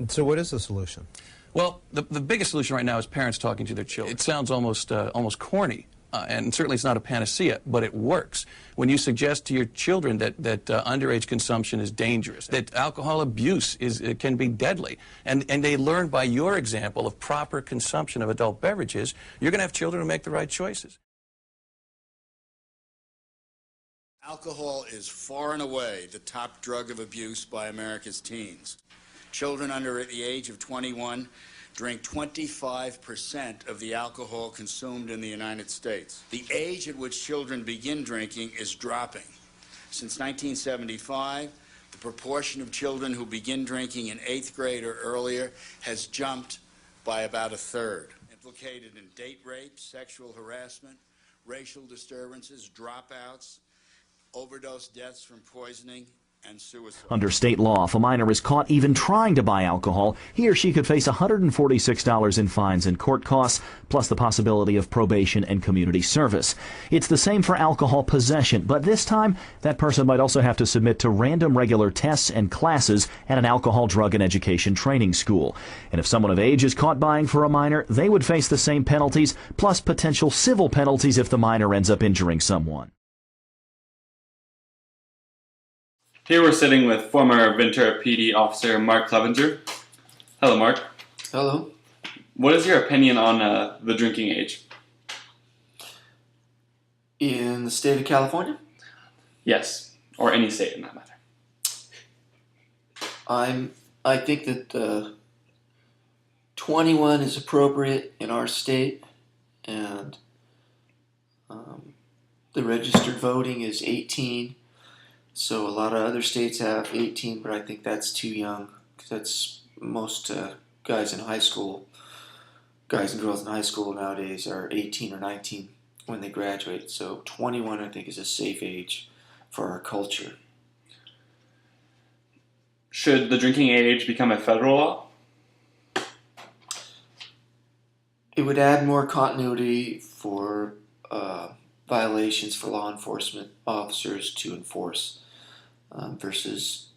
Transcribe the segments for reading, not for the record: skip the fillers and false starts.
So what is the solution? Well, the biggest solution right now is parents talking to their children. It sounds almost corny, and certainly it's not a panacea, but it works. When you suggest to your children that underage consumption is dangerous, that alcohol abuse can be deadly, and they learn by your example of proper consumption of adult beverages, you're going to have children who make the right choices. Alcohol is far and away the top drug of abuse by America's teens. Children under the age of 21 drink 25% of the alcohol consumed in the United States. The age at which children begin drinking is dropping. Since 1975, the proportion of children who begin drinking in 8th grade or earlier has jumped by about a third. Implicated in date rape, sexual harassment, racial disturbances, dropouts, overdose deaths from poisoning, and suicide. Under state law, if a minor is caught even trying to buy alcohol, he or she could face $146 in fines and court costs, plus the possibility of probation and community service. It's the same for alcohol possession, but this time, that person might also have to submit to random regular tests and classes at an alcohol, drug, and education training school. And if someone of age is caught buying for a minor, they would face the same penalties, plus potential civil penalties if the minor ends up injuring someone. Here we're sitting with former Ventura PD officer Mark Clevenger. Hello, Mark. Hello. What is your opinion on the drinking age? In the state of California? Yes, or any state in that matter. I think that 21 is appropriate in our state, and the registered voting is 18. So a lot of other states have 18, but I think that's too young, because that's most guys in high school, guys and girls in high school nowadays are 18 or 19 when they graduate. So 21, I think, is a safe age for our culture. Should the drinking age become a federal law? It would add more continuity for violations for law enforcement officers to enforce versus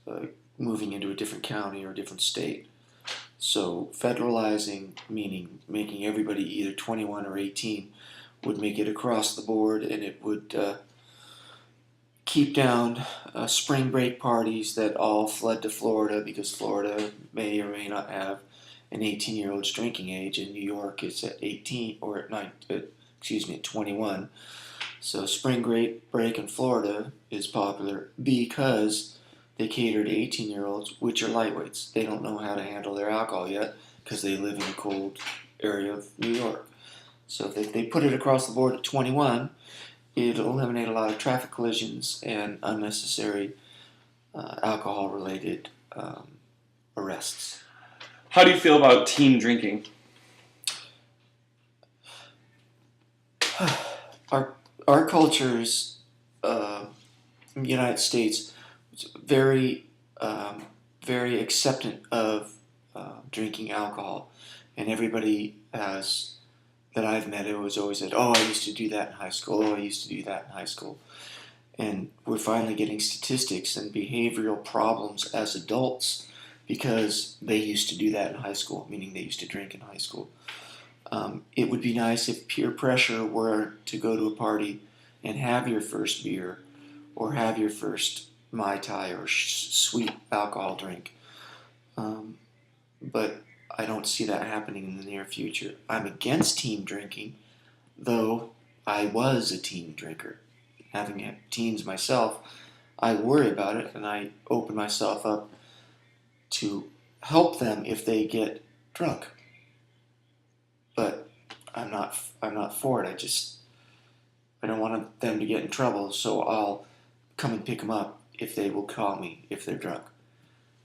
moving into a different county or a different state. So federalizing, meaning making everybody either 21 or 18, would make it across the board, and it would keep down spring break parties that all fled to Florida, because Florida may or may not have an 18-year-old's drinking age. In New York, it's at 18 or at 21. So spring break in Florida is popular because they cater to 18-year-olds, which are lightweights. They don't know how to handle their alcohol yet because they live in a cold area of New York. So if they put it across the board at 21, it'll eliminate a lot of traffic collisions and unnecessary alcohol-related arrests. How do you feel about teen drinking? Our culture's in the United States is very acceptant of drinking alcohol, and everybody that I've met has always said, "Oh, I used to do that in high school. Oh, I used to do that in high school." And we're finally getting statistics and behavioral problems as adults because they used to do that in high school, meaning they used to drink in high school. It would be nice if peer pressure were to go to a party and have your first beer or have your first Mai Tai or sweet alcohol drink. But I don't see that happening in the near future. I'm against teen drinking, though I was a teen drinker. Having had teens myself, I worry about it, and I open myself up to help them if they get drunk. But I'm not for it. I don't want them to get in trouble, so I'll come and pick them up if they will call me if they're drunk.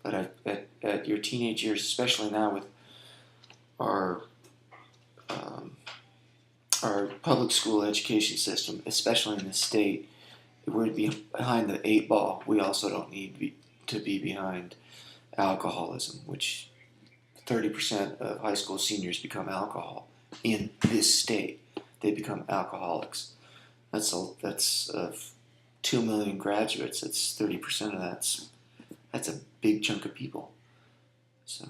But at your teenage years, especially now with our public school education system, especially in this state, we're behind the 8 ball. We also don't need to be behind alcoholism, which 30% of high school seniors become alcohol in this state. They become alcoholics. That's 2 million graduates. That's 30% of that's a big chunk of people. So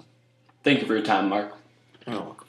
Thank you for your time, Mark. You're welcome.